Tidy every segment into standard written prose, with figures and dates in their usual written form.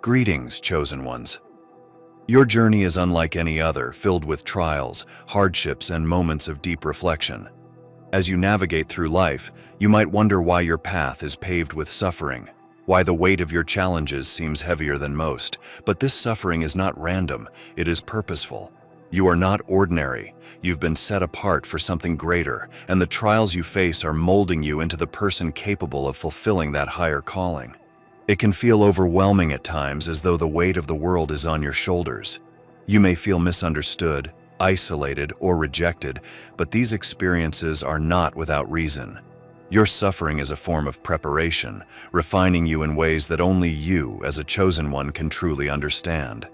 Greetings, chosen ones. Your journey is unlike any other, filled with trials, hardships, and moments of deep reflection. As you navigate through life, you might wonder why your path is paved with suffering, why the weight of your challenges seems heavier than most. But this suffering is not random, it is purposeful. You are not ordinary. You've been set apart for something greater, and the trials you face are molding you into the person capable of fulfilling that higher calling. It can feel overwhelming at times, as though the weight of the world is on your shoulders. You may feel misunderstood, isolated, or rejected, but these experiences are not without reason. Your suffering is a form of preparation, refining you in ways that only you, as a chosen one, can truly understand.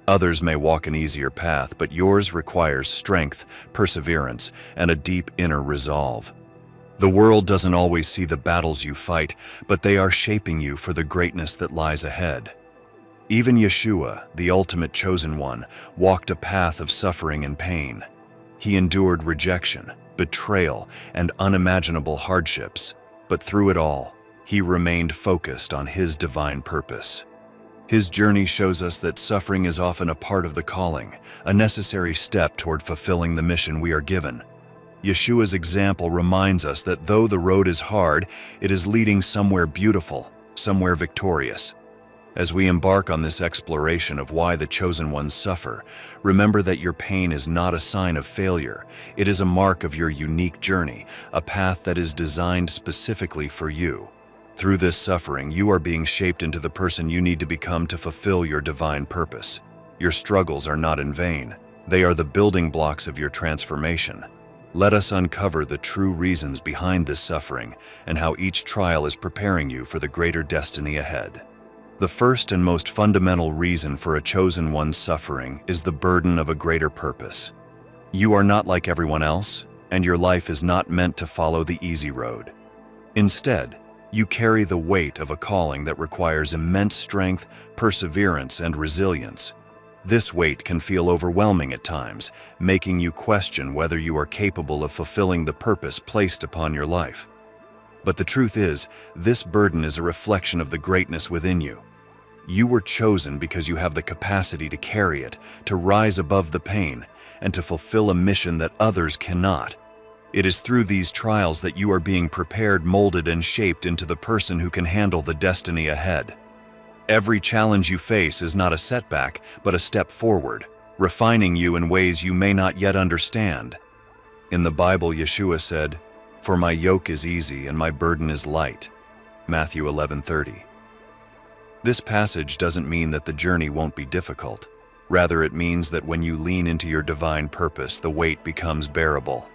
Others may walk an easier path, but yours requires strength, perseverance, and a deep inner resolve. The world doesn't always see the battles you fight, but they are shaping you for the greatness that lies ahead. Even Yeshua, the ultimate chosen one, walked a path of suffering and pain. He endured rejection, betrayal, and unimaginable hardships, but through it all, he remained focused on his divine purpose. His journey shows us that suffering is often a part of the calling, a necessary step toward fulfilling the mission we are given. Yeshua's example reminds us that though the road is hard, it is leading somewhere beautiful, somewhere victorious. As we embark on this exploration of why the chosen ones suffer, remember that your pain is not a sign of failure. It is a mark of your unique journey, a path that is designed specifically for you. Through this suffering, you are being shaped into the person you need to become to fulfill your divine purpose. Your struggles are not in vain. They are the building blocks of your transformation. Let us uncover the true reasons behind this suffering and how each trial is preparing you for the greater destiny ahead. The first and most fundamental reason for a chosen one's suffering is the burden of a greater purpose. You are not like everyone else, and your life is not meant to follow the easy road. Instead, you carry the weight of a calling that requires immense strength, perseverance, and resilience. This weight can feel overwhelming at times, making you question whether you are capable of fulfilling the purpose placed upon your life. But the truth is, this burden is a reflection of the greatness within you. You were chosen because you have the capacity to carry it, to rise above the pain, and to fulfill a mission that others cannot. It is through these trials that you are being prepared, molded, and shaped into the person who can handle the destiny ahead. Every challenge you face is not a setback, but a step forward, refining you in ways you may not yet understand. In the Bible, Yeshua said, "For my yoke is easy and my burden is light." Matthew 11:30. This passage doesn't mean that the journey won't be difficult. Rather, it means that when you lean into your divine purpose, the weight becomes bearable.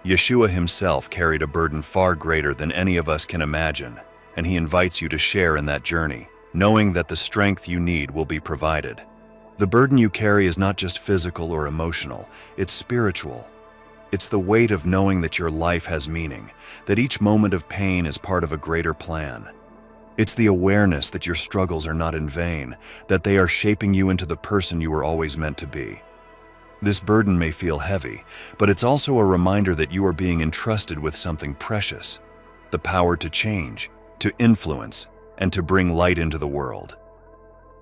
Yeshua himself carried a burden far greater than any of us can imagine, and he invites you to share in that journey, knowing that the strength you need will be provided. The burden you carry is not just physical or emotional, it's spiritual. It's the weight of knowing that your life has meaning, that each moment of pain is part of a greater plan. It's the awareness that your struggles are not in vain, that they are shaping you into the person you were always meant to be. This burden may feel heavy, but it's also a reminder that you are being entrusted with something precious, the power to change, to influence, and to bring light into the world.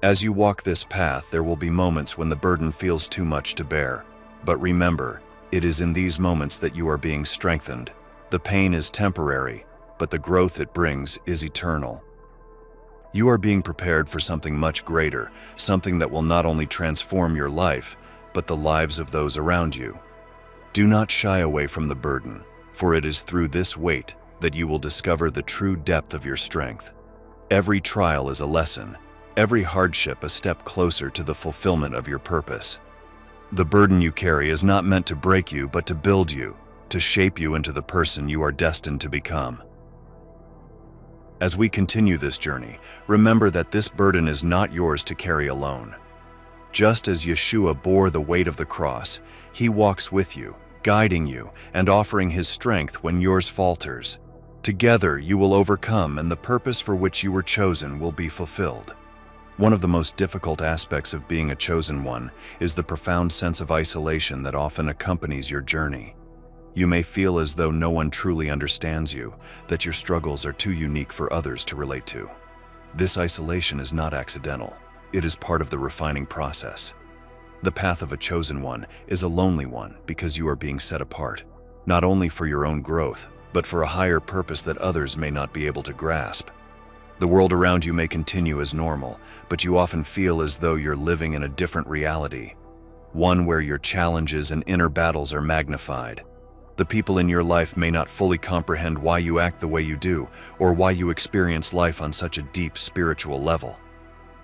As you walk this path, there will be moments when the burden feels too much to bear. But remember, it is in these moments that you are being strengthened. The pain is temporary, but the growth it brings is eternal. You are being prepared for something much greater, something that will not only transform your life, but the lives of those around you. Do not shy away from the burden, for it is through this weight that you will discover the true depth of your strength. Every trial is a lesson, every hardship a step closer to the fulfillment of your purpose. The burden you carry is not meant to break you, but to build you, to shape you into the person you are destined to become. As we continue this journey, remember that this burden is not yours to carry alone. Just as Yeshua bore the weight of the cross, he walks with you, guiding you and offering his strength when yours falters. Together you will overcome, and the purpose for which you were chosen will be fulfilled. One of the most difficult aspects of being a chosen one is the profound sense of isolation that often accompanies your journey. You may feel as though no one truly understands you, that your struggles are too unique for others to relate to. This isolation is not accidental. It is part of the refining process. The path of a chosen one is a lonely one because you are being set apart, not only for your own growth, but for a higher purpose that others may not be able to grasp. The world around you may continue as normal, but you often feel as though you're living in a different reality, one where your challenges and inner battles are magnified. The people in your life may not fully comprehend why you act the way you do, or why you experience life on such a deep spiritual level.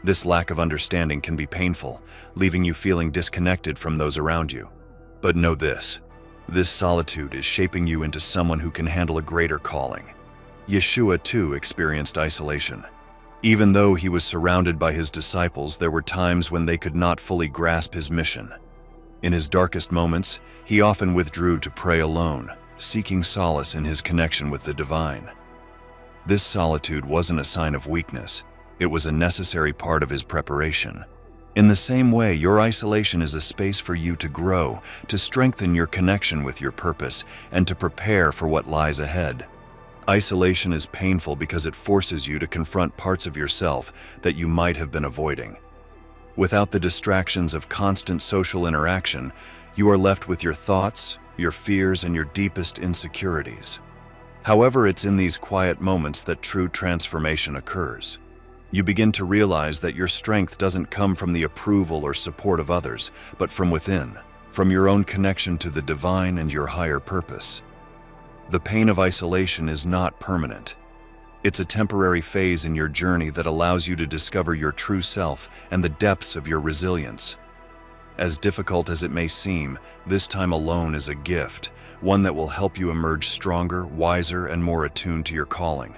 This lack of understanding can be painful, leaving you feeling disconnected from those around you. But know this solitude is shaping you into someone who can handle a greater calling. Yeshua too experienced isolation. Even though he was surrounded by his disciples, there were times when they could not fully grasp his mission. In his darkest moments, he often withdrew to pray alone, seeking solace in his connection with the divine. This solitude wasn't a sign of weakness. It was a necessary part of his preparation. In the same way, your isolation is a space for you to grow, to strengthen your connection with your purpose, and to prepare for what lies ahead. Isolation is painful because it forces you to confront parts of yourself that you might have been avoiding. Without the distractions of constant social interaction, you are left with your thoughts, your fears, and your deepest insecurities. However, it's in these quiet moments that true transformation occurs. You begin to realize that your strength doesn't come from the approval or support of others, but from within, from your own connection to the divine and your higher purpose. The pain of isolation is not permanent. It's a temporary phase in your journey that allows you to discover your true self and the depths of your resilience. As difficult as it may seem, this time alone is a gift, one that will help you emerge stronger, wiser, and more attuned to your calling.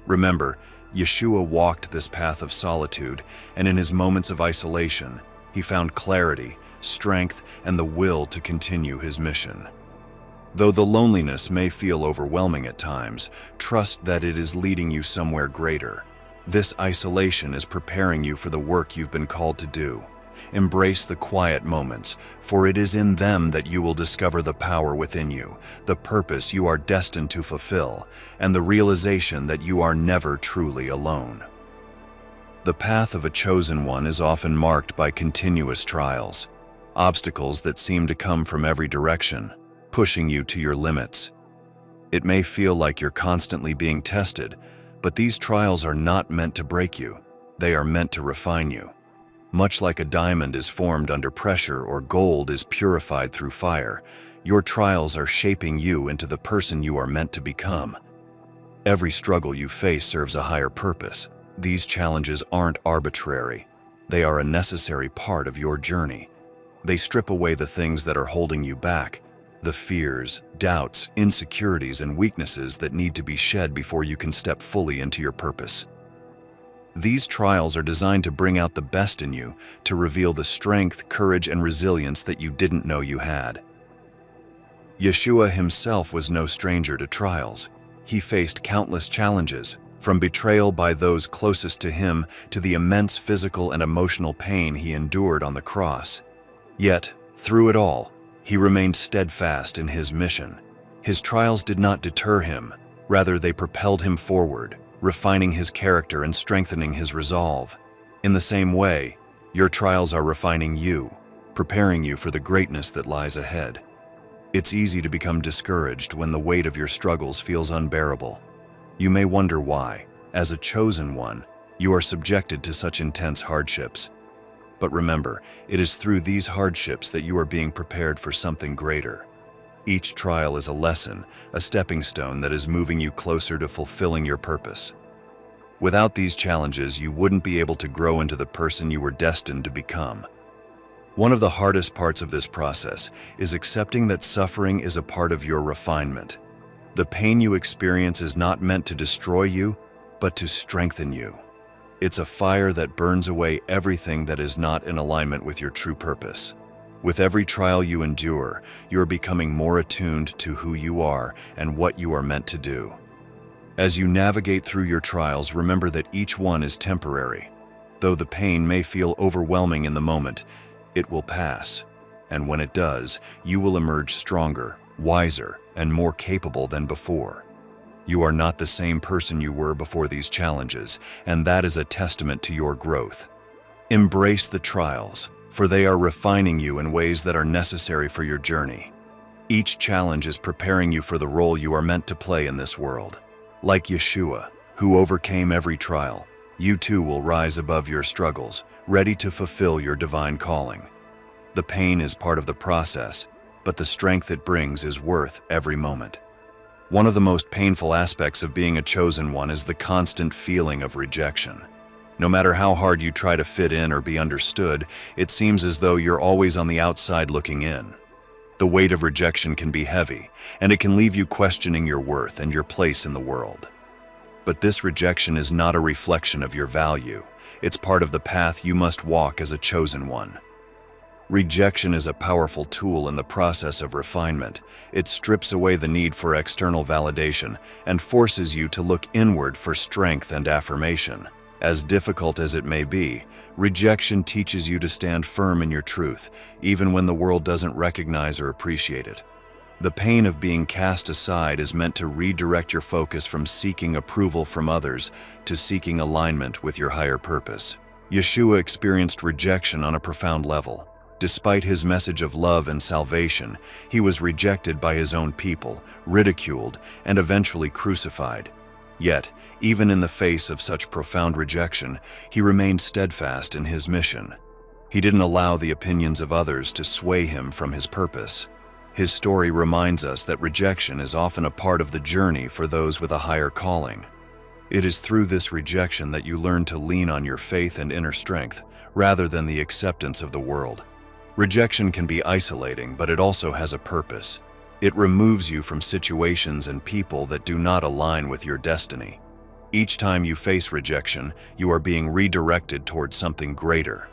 Remember, Yeshua walked this path of solitude, and in his moments of isolation, he found clarity, strength, and the will to continue his mission. Though the loneliness may feel overwhelming at times, trust that it is leading you somewhere greater. This isolation is preparing you for the work you've been called to do. Embrace the quiet moments, for it is in them that you will discover the power within you, the purpose you are destined to fulfill, and the realization that you are never truly alone. The path of a chosen one is often marked by continuous trials, obstacles that seem to come from every direction, pushing you to your limits. It may feel like you're constantly being tested, but these trials are not meant to break you. They are meant to refine you. Much like a diamond is formed under pressure or gold is purified through fire, your trials are shaping you into the person you are meant to become. Every struggle you face serves a higher purpose. These challenges aren't arbitrary. They are a necessary part of your journey. They strip away the things that are holding you back, the fears, doubts, insecurities, and weaknesses that need to be shed before you can step fully into your purpose. These trials are designed to bring out the best in you, to reveal the strength, courage, and resilience that you didn't know you had. Yeshua himself was no stranger to trials. He faced countless challenges, from betrayal by those closest to him to the immense physical and emotional pain he endured on the cross. Yet, through it all, he remained steadfast in his mission. His trials did not deter him, rather they propelled him forward, refining his character and strengthening his resolve. In the same way, your trials are refining you, preparing you for the greatness that lies ahead. It's easy to become discouraged when the weight of your struggles feels unbearable. You may wonder why, as a chosen one, you are subjected to such intense hardships. But remember, it is through these hardships that you are being prepared for something greater. Each trial is a lesson, a stepping stone that is moving you closer to fulfilling your purpose. Without these challenges, you wouldn't be able to grow into the person you were destined to become. One of the hardest parts of this process is accepting that suffering is a part of your refinement. The pain you experience is not meant to destroy you, but to strengthen you. It's a fire that burns away everything that is not in alignment with your true purpose. With every trial you endure, you are becoming more attuned to who you are and what you are meant to do. As you navigate through your trials, remember that each one is temporary. Though the pain may feel overwhelming in the moment, it will pass. And when it does, you will emerge stronger, wiser, and more capable than before. You are not the same person you were before these challenges, and that is a testament to your growth. Embrace the trials, for they are refining you in ways that are necessary for your journey. Each challenge is preparing you for the role you are meant to play in this world. Like Yeshua, who overcame every trial, you too will rise above your struggles, ready to fulfill your divine calling. The pain is part of the process, but the strength it brings is worth every moment. One of the most painful aspects of being a chosen one is the constant feeling of rejection. No matter how hard you try to fit in or be understood, it seems as though you're always on the outside looking in. The weight of rejection can be heavy, and it can leave you questioning your worth and your place in the world. But this rejection is not a reflection of your value. It's part of the path you must walk as a chosen one. Rejection is a powerful tool in the process of refinement. It strips away the need for external validation and forces you to look inward for strength and affirmation. As difficult as it may be, rejection teaches you to stand firm in your truth, even when the world doesn't recognize or appreciate it. The pain of being cast aside is meant to redirect your focus from seeking approval from others to seeking alignment with your higher purpose. Yeshua experienced rejection on a profound level. Despite his message of love and salvation, he was rejected by his own people, ridiculed, and eventually crucified. Yet, even in the face of such profound rejection, he remained steadfast in his mission. He didn't allow the opinions of others to sway him from his purpose. His story reminds us that rejection is often a part of the journey for those with a higher calling. It is through this rejection that you learn to lean on your faith and inner strength, rather than the acceptance of the world. Rejection can be isolating, but it also has a purpose. It removes you from situations and people that do not align with your destiny. Each time you face rejection, you are being redirected towards something greater.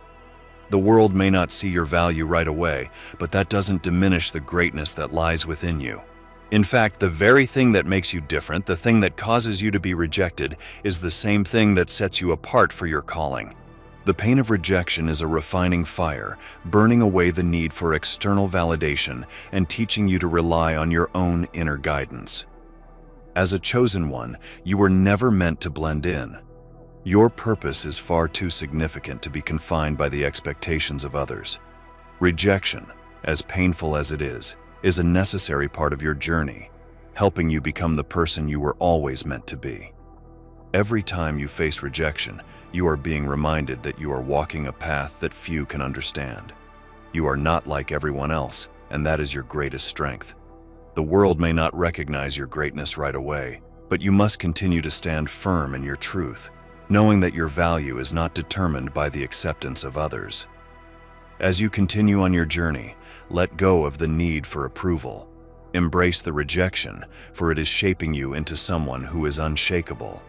The world may not see your value right away, but that doesn't diminish the greatness that lies within you. In fact, the very thing that makes you different, the thing that causes you to be rejected, is the same thing that sets you apart for your calling. The pain of rejection is a refining fire, burning away the need for external validation and teaching you to rely on your own inner guidance. As a chosen one, you were never meant to blend in. Your purpose is far too significant to be confined by the expectations of others. Rejection, as painful as it is a necessary part of your journey, helping you become the person you were always meant to be. Every time you face rejection, you are being reminded that you are walking a path that few can understand. You are not like everyone else, and that is your greatest strength. The world may not recognize your greatness right away, but you must continue to stand firm in your truth, knowing that your value is not determined by the acceptance of others. As you continue on your journey, let go of the need for approval. Embrace the rejection, for it is shaping you into someone who is unshakable.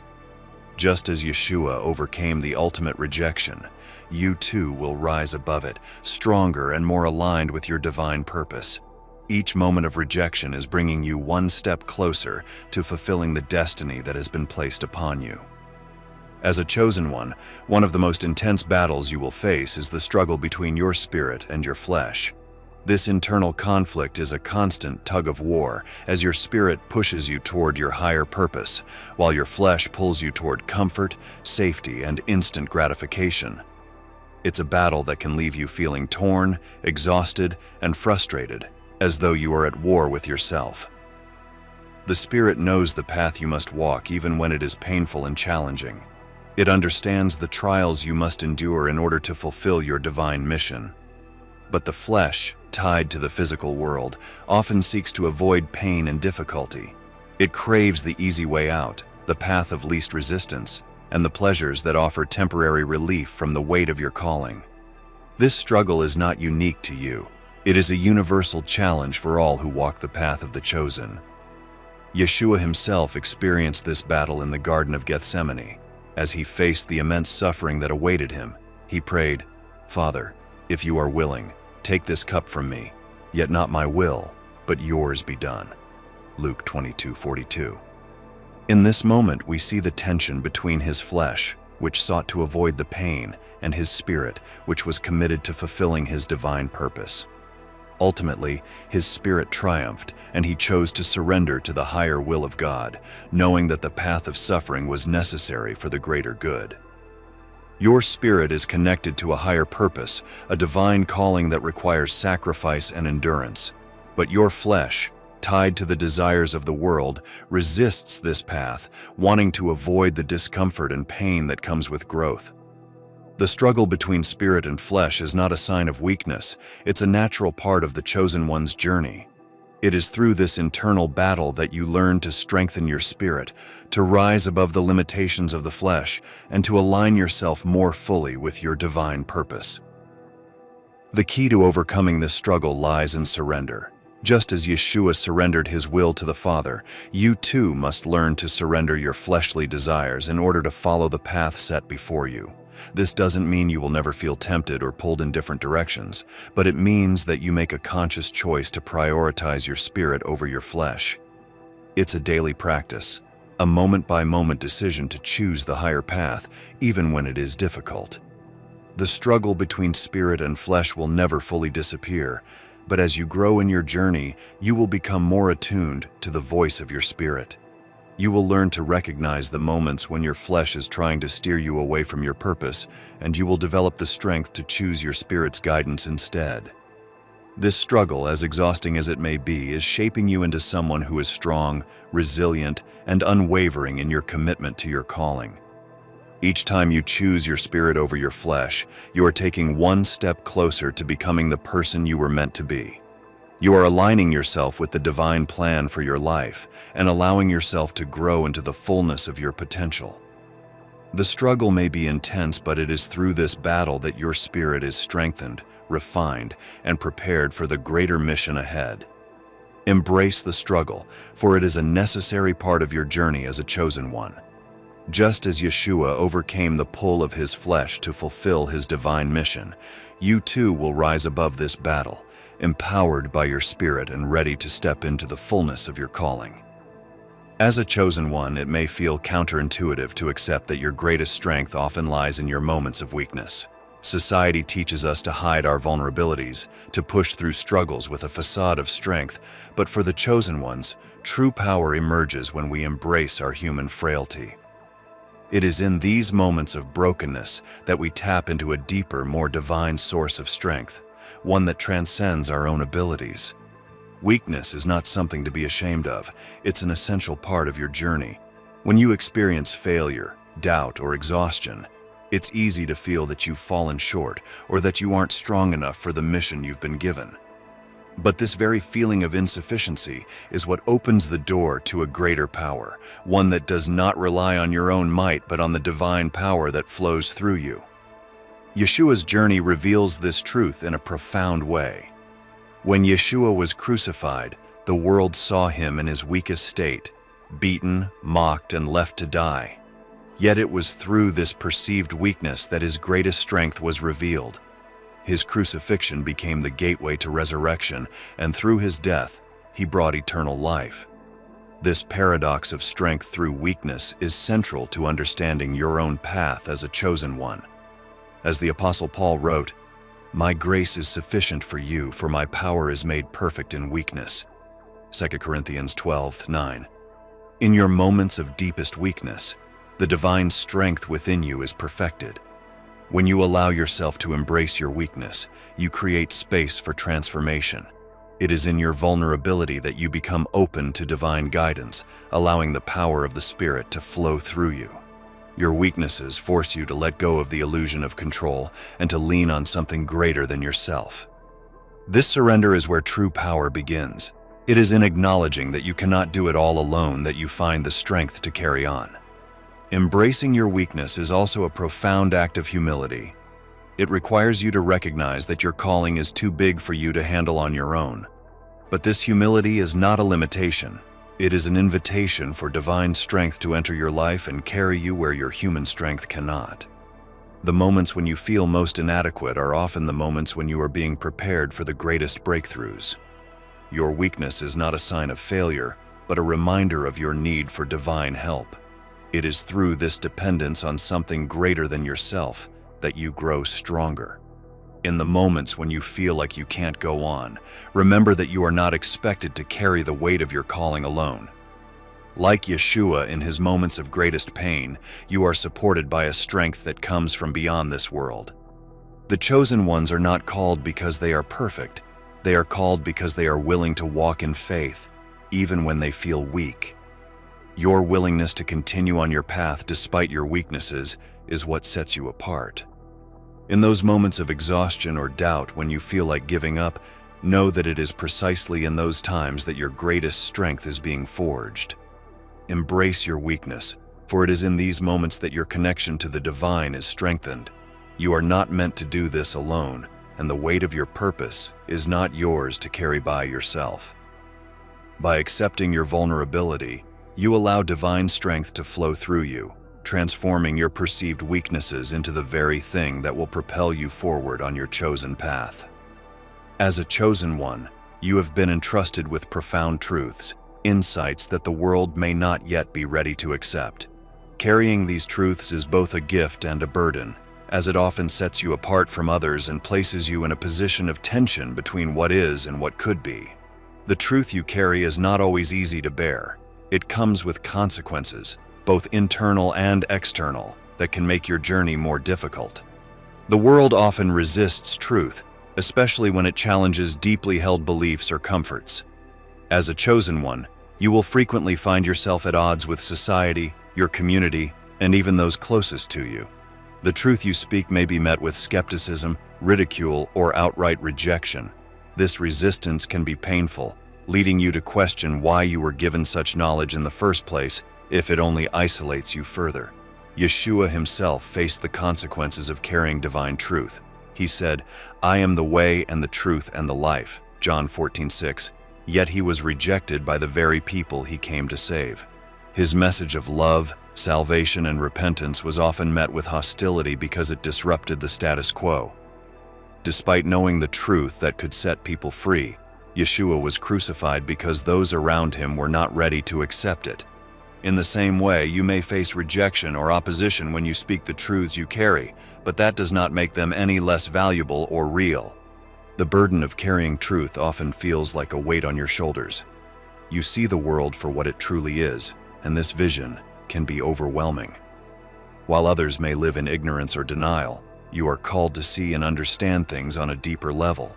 Just as Yeshua overcame the ultimate rejection, you too will rise above it, stronger and more aligned with your divine purpose. Each moment of rejection is bringing you one step closer to fulfilling the destiny that has been placed upon you. As a chosen one of the most intense battles you will face is the struggle between your spirit and your flesh. This internal conflict is a constant tug of war as your spirit pushes you toward your higher purpose, while your flesh pulls you toward comfort, safety, and instant gratification. It's a battle that can leave you feeling torn, exhausted, and frustrated, as though you are at war with yourself. The spirit knows the path you must walk even when it is painful and challenging. It understands the trials you must endure in order to fulfill your divine mission. But the flesh, tied to the physical world, often seeks to avoid pain and difficulty. It craves the easy way out, the path of least resistance, and the pleasures that offer temporary relief from the weight of your calling. This struggle is not unique to you. It is a universal challenge for all who walk the path of the chosen. Yeshua himself experienced this battle in the Garden of Gethsemane. As he faced the immense suffering that awaited him, he prayed, "Father, if you are willing, take this cup from me, yet not my will, but yours be done." Luke 22:42. In this moment, we see the tension between his flesh, which sought to avoid the pain, and his spirit, which was committed to fulfilling his divine purpose. Ultimately, his spirit triumphed, and he chose to surrender to the higher will of God, knowing that the path of suffering was necessary for the greater good. Your spirit is connected to a higher purpose, a divine calling that requires sacrifice and endurance. But your flesh, tied to the desires of the world, resists this path, wanting to avoid the discomfort and pain that comes with growth. The struggle between spirit and flesh is not a sign of weakness, it's a natural part of the chosen one's journey. It is through this internal battle that you learn to strengthen your spirit, to rise above the limitations of the flesh, and to align yourself more fully with your divine purpose. The key to overcoming this struggle lies in surrender. Just as Yeshua surrendered his will to the Father, you too must learn to surrender your fleshly desires in order to follow the path set before you. This doesn't mean you will never feel tempted or pulled in different directions, but it means that you make a conscious choice to prioritize your spirit over your flesh. It's a daily practice, a moment-by-moment decision to choose the higher path, even when it is difficult. The struggle between spirit and flesh will never fully disappear, but as you grow in your journey, you will become more attuned to the voice of your spirit. You will learn to recognize the moments when your flesh is trying to steer you away from your purpose, and you will develop the strength to choose your spirit's guidance instead. This struggle, as exhausting as it may be, is shaping you into someone who is strong, resilient, and unwavering in your commitment to your calling. Each time you choose your spirit over your flesh, you are taking one step closer to becoming the person you were meant to be. You are aligning yourself with the divine plan for your life and allowing yourself to grow into the fullness of your potential. The struggle may be intense, but it is through this battle that your spirit is strengthened, refined, and prepared for the greater mission ahead. Embrace the struggle, for it is a necessary part of your journey as a chosen one. Just as Yeshua overcame the pull of his flesh to fulfill his divine mission, you too will rise above this battle, empowered by your spirit and ready to step into the fullness of your calling. As a chosen one, it may feel counterintuitive to accept that your greatest strength often lies in your moments of weakness. Society teaches us to hide our vulnerabilities, to push through struggles with a facade of strength, but for the chosen ones, true power emerges when we embrace our human frailty. It is in these moments of brokenness that we tap into a deeper, more divine source of strength, one that transcends our own abilities. Weakness is not something to be ashamed of, it's an essential part of your journey. When you experience failure, doubt, or exhaustion, it's easy to feel that you've fallen short or that you aren't strong enough for the mission you've been given. But this very feeling of insufficiency is what opens the door to a greater power, one that does not rely on your own might but on the divine power that flows through you. Yeshua's journey reveals this truth in a profound way. When Yeshua was crucified, the world saw him in his weakest state, beaten, mocked, and left to die. Yet it was through this perceived weakness that his greatest strength was revealed. His crucifixion became the gateway to resurrection, and through his death, he brought eternal life. This paradox of strength through weakness is central to understanding your own path as a chosen one. As the Apostle Paul wrote, "My grace is sufficient for you, for my power is made perfect in weakness." 2 Corinthians 12:9. In your moments of deepest weakness, the divine strength within you is perfected. When you allow yourself to embrace your weakness, you create space for transformation. It is in your vulnerability that you become open to divine guidance, allowing the power of the Spirit to flow through you. Your weaknesses force you to let go of the illusion of control and to lean on something greater than yourself. This surrender is where true power begins. It is in acknowledging that you cannot do it all alone that you find the strength to carry on. Embracing your weakness is also a profound act of humility. It requires you to recognize that your calling is too big for you to handle on your own. But this humility is not a limitation. It is an invitation for divine strength to enter your life and carry you where your human strength cannot. The moments when you feel most inadequate are often the moments when you are being prepared for the greatest breakthroughs. Your weakness is not a sign of failure, but a reminder of your need for divine help. It is through this dependence on something greater than yourself that you grow stronger. In the moments when you feel like you can't go on, remember that you are not expected to carry the weight of your calling alone. Like Yeshua in his moments of greatest pain, you are supported by a strength that comes from beyond this world. The chosen ones are not called because they are perfect. They are called because they are willing to walk in faith, even when they feel weak. Your willingness to continue on your path despite your weaknesses is what sets you apart. In those moments of exhaustion or doubt when you feel like giving up, know that it is precisely in those times that your greatest strength is being forged. Embrace your weakness, for it is in these moments that your connection to the divine is strengthened. You are not meant to do this alone, and the weight of your purpose is not yours to carry by yourself. By accepting your vulnerability, you allow divine strength to flow through you, transforming your perceived weaknesses into the very thing that will propel you forward on your chosen path. As a chosen one, you have been entrusted with profound truths, insights that the world may not yet be ready to accept. Carrying these truths is both a gift and a burden, as it often sets you apart from others and places you in a position of tension between what is and what could be. The truth you carry is not always easy to bear. It comes with consequences, both internal and external, that can make your journey more difficult. The world often resists truth, especially when it challenges deeply held beliefs or comforts. As a chosen one, you will frequently find yourself at odds with society, your community, and even those closest to you. The truth you speak may be met with skepticism, ridicule, or outright rejection. This resistance can be painful, leading you to question why you were given such knowledge in the first place if it only isolates you further. Yeshua himself faced the consequences of carrying divine truth. He said, "I am the way and the truth and the life," John 14:6, yet he was rejected by the very people he came to save. His message of love, salvation, and repentance was often met with hostility because it disrupted the status quo. Despite knowing the truth that could set people free, Yeshua was crucified because those around him were not ready to accept it. In the same way, you may face rejection or opposition when you speak the truths you carry, but that does not make them any less valuable or real. The burden of carrying truth often feels like a weight on your shoulders. You see the world for what it truly is, and this vision can be overwhelming. While others may live in ignorance or denial, you are called to see and understand things on a deeper level.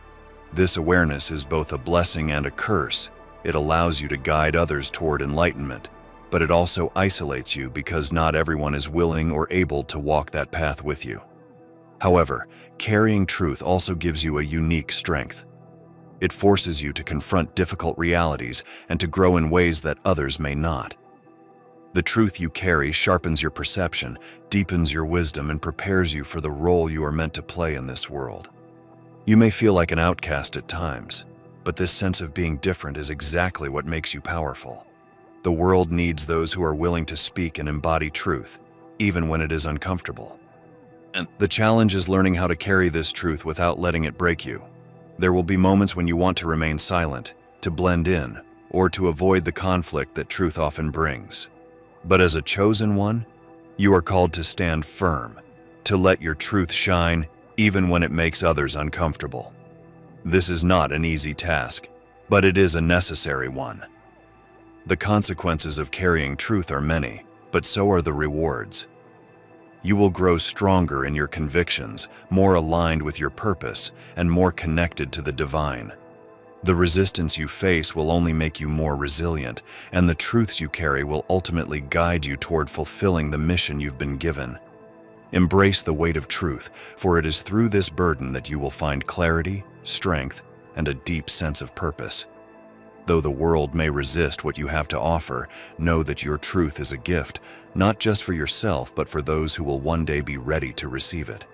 This awareness is both a blessing and a curse. It allows you to guide others toward enlightenment, but it also isolates you because not everyone is willing or able to walk that path with you. However, carrying truth also gives you a unique strength. It forces you to confront difficult realities and to grow in ways that others may not. The truth you carry sharpens your perception, deepens your wisdom, and prepares you for the role you are meant to play in this world. You may feel like an outcast at times, but this sense of being different is exactly what makes you powerful. The world needs those who are willing to speak and embody truth, even when it is uncomfortable. And the challenge is learning how to carry this truth without letting it break you. There will be moments when you want to remain silent, to blend in, or to avoid the conflict that truth often brings. But as a chosen one, you are called to stand firm, to let your truth shine even when it makes others uncomfortable. This is not an easy task, but it is a necessary one. The consequences of carrying truth are many, but so are the rewards. You will grow stronger in your convictions, more aligned with your purpose, and more connected to the divine. The resistance you face will only make you more resilient, and the truths you carry will ultimately guide you toward fulfilling the mission you've been given. Embrace the weight of truth, for it is through this burden that you will find clarity, strength, and a deep sense of purpose. Though the world may resist what you have to offer, know that your truth is a gift, not just for yourself, but for those who will one day be ready to receive it.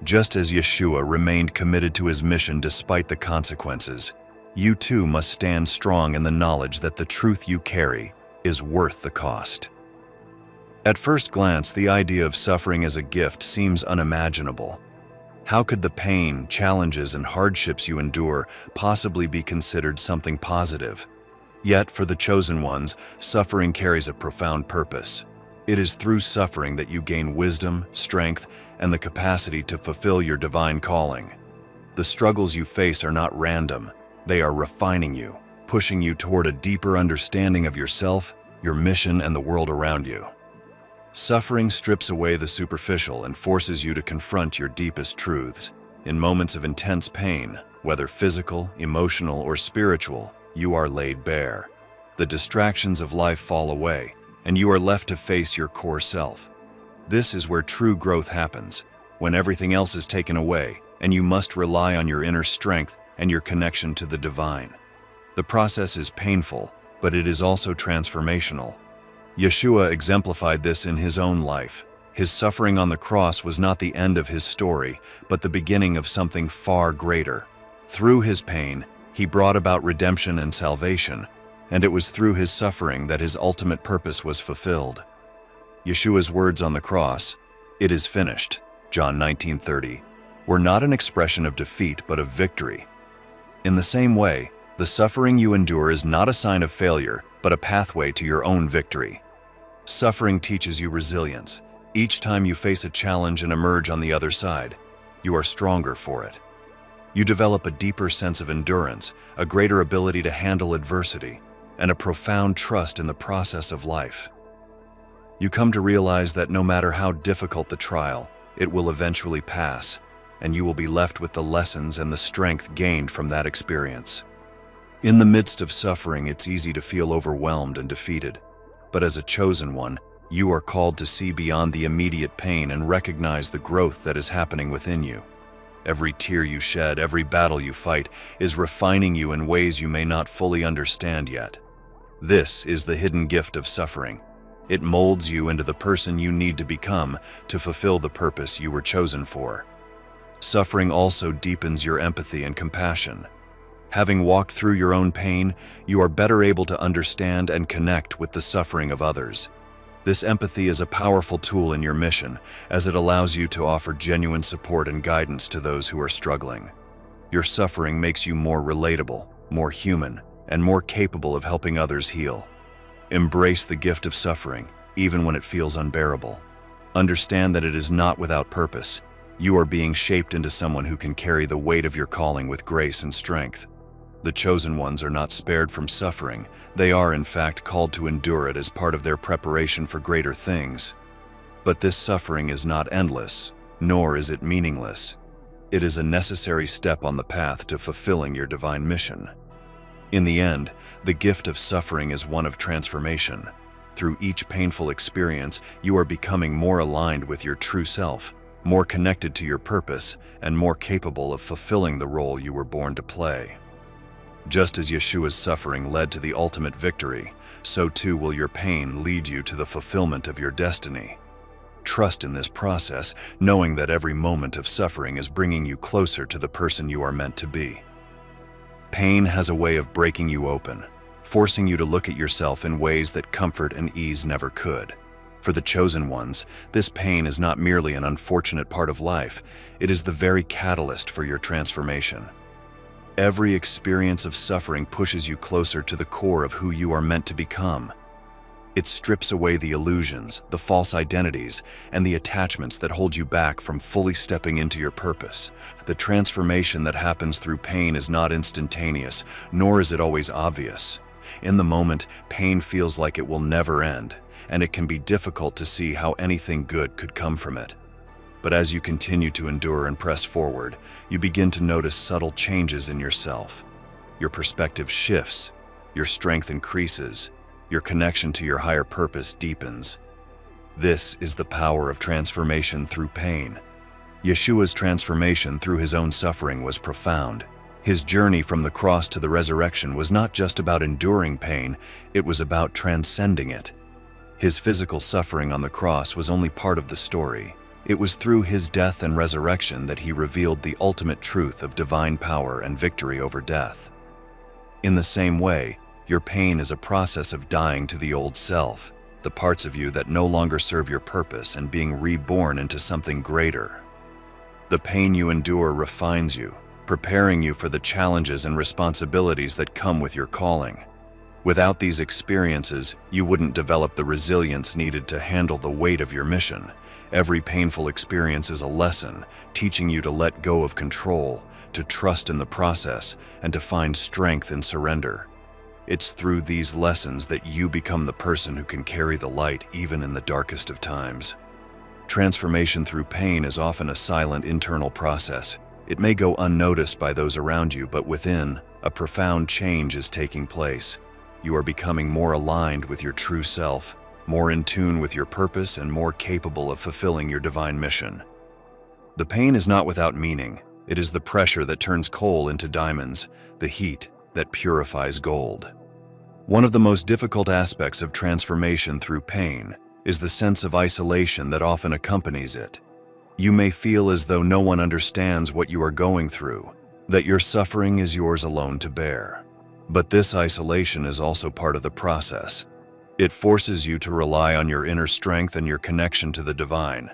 Just as Yeshua remained committed to his mission despite the consequences, you too must stand strong in the knowledge that the truth you carry is worth the cost. At first glance, the idea of suffering as a gift seems unimaginable. How could the pain, challenges, and hardships you endure possibly be considered something positive? Yet, for the chosen ones, suffering carries a profound purpose. It is through suffering that you gain wisdom, strength, and the capacity to fulfill your divine calling. The struggles you face are not random. They are refining you, pushing you toward a deeper understanding of yourself, your mission, and the world around you. Suffering strips away the superficial and forces you to confront your deepest truths. In moments of intense pain, whether physical, emotional, or spiritual, you are laid bare. The distractions of life fall away, and you are left to face your core self. This is where true growth happens, when everything else is taken away, and you must rely on your inner strength and your connection to the divine. The process is painful, but it is also transformational. Yeshua exemplified this in his own life. His suffering on the cross was not the end of his story, but the beginning of something far greater. Through his pain, he brought about redemption and salvation, and it was through his suffering that his ultimate purpose was fulfilled. Yeshua's words on the cross, "It is finished," John 19:30, were not an expression of defeat but of victory. In the same way, the suffering you endure is not a sign of failure, but a pathway to your own victory. Suffering teaches you resilience. Each time you face a challenge and emerge on the other side, you are stronger for it. You develop a deeper sense of endurance, a greater ability to handle adversity, and a profound trust in the process of life. You come to realize that no matter how difficult the trial, it will eventually pass, and you will be left with the lessons and the strength gained from that experience. In the midst of suffering, it's easy to feel overwhelmed and defeated. But as a chosen one, you are called to see beyond the immediate pain and recognize the growth that is happening within you. Every tear you shed, every battle you fight, is refining you in ways you may not fully understand yet. This is the hidden gift of suffering. It molds you into the person you need to become to fulfill the purpose you were chosen for. Suffering also deepens your empathy and compassion. Having walked through your own pain, you are better able to understand and connect with the suffering of others. This empathy is a powerful tool in your mission, as it allows you to offer genuine support and guidance to those who are struggling. Your suffering makes you more relatable, more human, and more capable of helping others heal. Embrace the gift of suffering, even when it feels unbearable. Understand that it is not without purpose. You are being shaped into someone who can carry the weight of your calling with grace and strength. The chosen ones are not spared from suffering. They are, in fact, called to endure it as part of their preparation for greater things. But this suffering is not endless, nor is it meaningless. It is a necessary step on the path to fulfilling your divine mission. In the end, the gift of suffering is one of transformation. Through each painful experience, you are becoming more aligned with your true self, more connected to your purpose, and more capable of fulfilling the role you were born to play. Just as Yeshua's suffering led to the ultimate victory, so too will your pain lead you to the fulfillment of your destiny. Trust in this process, knowing that every moment of suffering is bringing you closer to the person you are meant to be. Pain has a way of breaking you open, forcing you to look at yourself in ways that comfort and ease never could. For the chosen ones, this pain is not merely an unfortunate part of life, it is the very catalyst for your transformation. Every experience of suffering pushes you closer to the core of who you are meant to become. It strips away the illusions, the false identities, and the attachments that hold you back from fully stepping into your purpose. The transformation that happens through pain is not instantaneous, nor is it always obvious. In the moment, pain feels like it will never end, and it can be difficult to see how anything good could come from it. But as you continue to endure and press forward, you begin to notice subtle changes in yourself. Your perspective shifts, your strength increases, your connection to your higher purpose deepens. This is the power of transformation through pain. Yeshua's transformation through his own suffering was profound. His journey from the cross to the resurrection was not just about enduring pain, it was about transcending it. His physical suffering on the cross was only part of the story. It was through his death and resurrection that he revealed the ultimate truth of divine power and victory over death. In the same way, your pain is a process of dying to the old self, the parts of you that no longer serve your purpose, and being reborn into something greater. The pain you endure refines you, preparing you for the challenges and responsibilities that come with your calling. Without these experiences, you wouldn't develop the resilience needed to handle the weight of your mission. Every painful experience is a lesson, teaching you to let go of control, to trust in the process, and to find strength in surrender. It's through these lessons that you become the person who can carry the light even in the darkest of times. Transformation through pain is often a silent internal process. It may go unnoticed by those around you, but within, a profound change is taking place. You are becoming more aligned with your true self, more in tune with your purpose, and more capable of fulfilling your divine mission. The pain is not without meaning. It is the pressure that turns coal into diamonds, the heat that purifies gold. One of the most difficult aspects of transformation through pain is the sense of isolation that often accompanies it. You may feel as though no one understands what you are going through, that your suffering is yours alone to bear. But this isolation is also part of the process. It forces you to rely on your inner strength and your connection to the divine.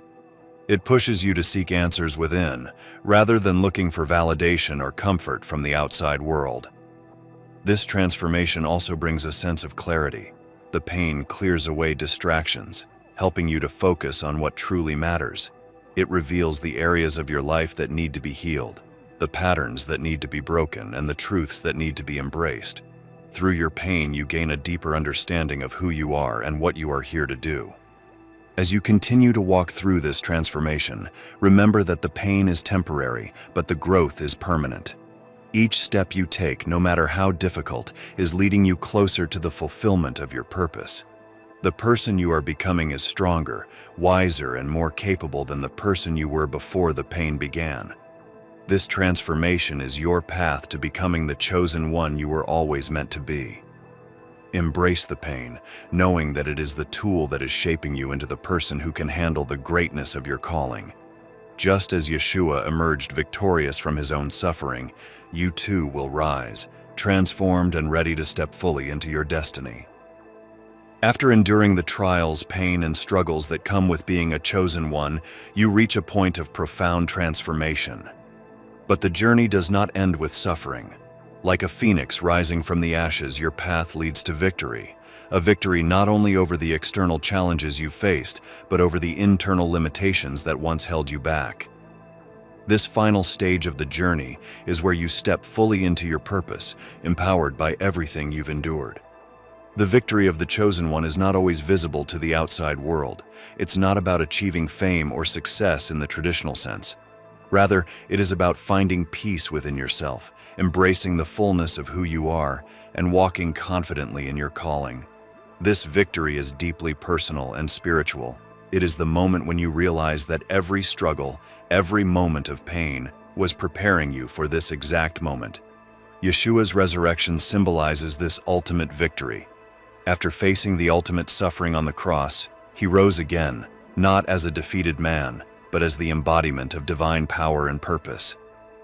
It pushes you to seek answers within, rather than looking for validation or comfort from the outside world. This transformation also brings a sense of clarity. The pain clears away distractions, helping you to focus on what truly matters. It reveals the areas of your life that need to be healed, the patterns that need to be broken, and the truths that need to be embraced. Through your pain, you gain a deeper understanding of who you are and what you are here to do. As you continue to walk through this transformation, remember that the pain is temporary, but the growth is permanent. Each step you take, no matter how difficult, is leading you closer to the fulfillment of your purpose. The person you are becoming is stronger, wiser, and more capable than the person you were before the pain began. This transformation is your path to becoming the chosen one you were always meant to be. Embrace the pain, knowing that it is the tool that is shaping you into the person who can handle the greatness of your calling. Just as Yeshua emerged victorious from his own suffering, you too will rise, transformed and ready to step fully into your destiny. After enduring the trials, pain, and struggles that come with being a chosen one, you reach a point of profound transformation. But the journey does not end with suffering. Like a phoenix rising from the ashes, your path leads to victory. A victory not only over the external challenges you faced, but over the internal limitations that once held you back. This final stage of the journey is where you step fully into your purpose, empowered by everything you've endured. The victory of the chosen one is not always visible to the outside world. It's not about achieving fame or success in the traditional sense. Rather, it is about finding peace within yourself, embracing the fullness of who you are, and walking confidently in your calling. This victory is deeply personal and spiritual. It is the moment when you realize that every struggle, every moment of pain, was preparing you for this exact moment. Yeshua's resurrection symbolizes this ultimate victory. After facing the ultimate suffering on the cross, he rose again, not as a defeated man, but as the embodiment of divine power and purpose.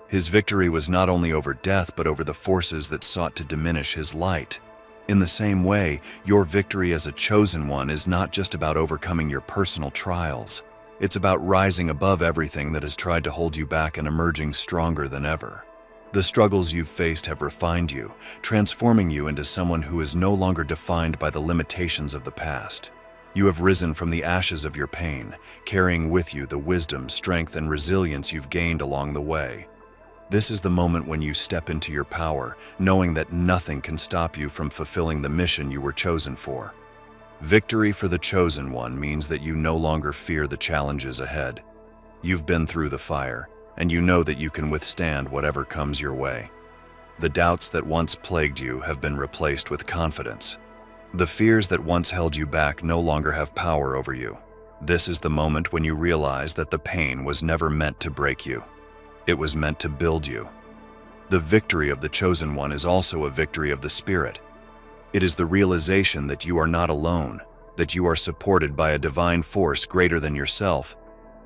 His victory was not only over death, but over the forces that sought to diminish his light. In the same way, your victory as a chosen one is not just about overcoming your personal trials. It's about rising above everything that has tried to hold you back and emerging stronger than ever. The struggles you've faced have refined you, transforming you into someone who is no longer defined by the limitations of the past. You have risen from the ashes of your pain, carrying with you the wisdom, strength, and resilience you've gained along the way. This is the moment when you step into your power, knowing that nothing can stop you from fulfilling the mission you were chosen for. Victory for the chosen one means that you no longer fear the challenges ahead. You've been through the fire, and you know that you can withstand whatever comes your way. The doubts that once plagued you have been replaced with confidence. The fears that once held you back no longer have power over you. This is the moment when you realize that the pain was never meant to break you. It was meant to build you. The victory of the chosen one is also a victory of the spirit. It is the realization that you are not alone, that you are supported by a divine force greater than yourself,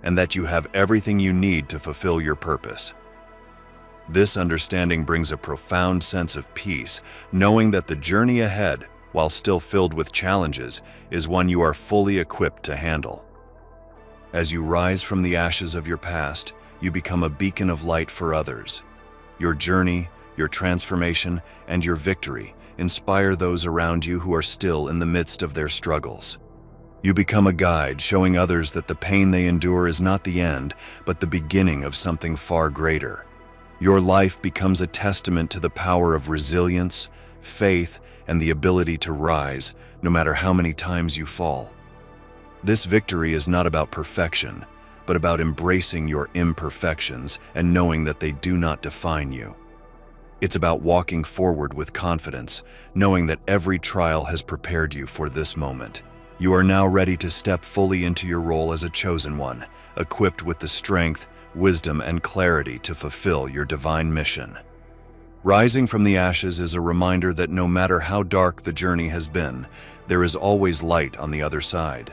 and that you have everything you need to fulfill your purpose. This understanding brings a profound sense of peace, knowing that the journey ahead, while still filled with challenges, is one you are fully equipped to handle. As you rise from the ashes of your past, you become a beacon of light for others. Your journey, your transformation, and your victory inspire those around you who are still in the midst of their struggles. You become a guide, showing others that the pain they endure is not the end, but the beginning of something far greater. Your life becomes a testament to the power of resilience, faith, and the ability to rise, no matter how many times you fall. This victory is not about perfection, but about embracing your imperfections and knowing that they do not define you. It's about walking forward with confidence, knowing that every trial has prepared you for this moment. You are now ready to step fully into your role as a chosen one, equipped with the strength, wisdom, and clarity to fulfill your divine mission. Rising from the ashes is a reminder that no matter how dark the journey has been, there is always light on the other side.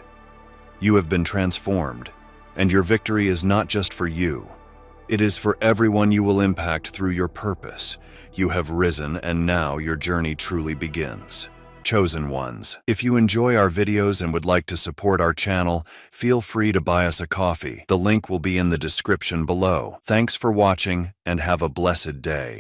You have been transformed, and your victory is not just for you. It is for everyone you will impact through your purpose. You have risen, and now your journey truly begins. Chosen ones, if you enjoy our videos and would like to support our channel, feel free to buy us a coffee. The link will be in the description below. Thanks for watching, and have a blessed day.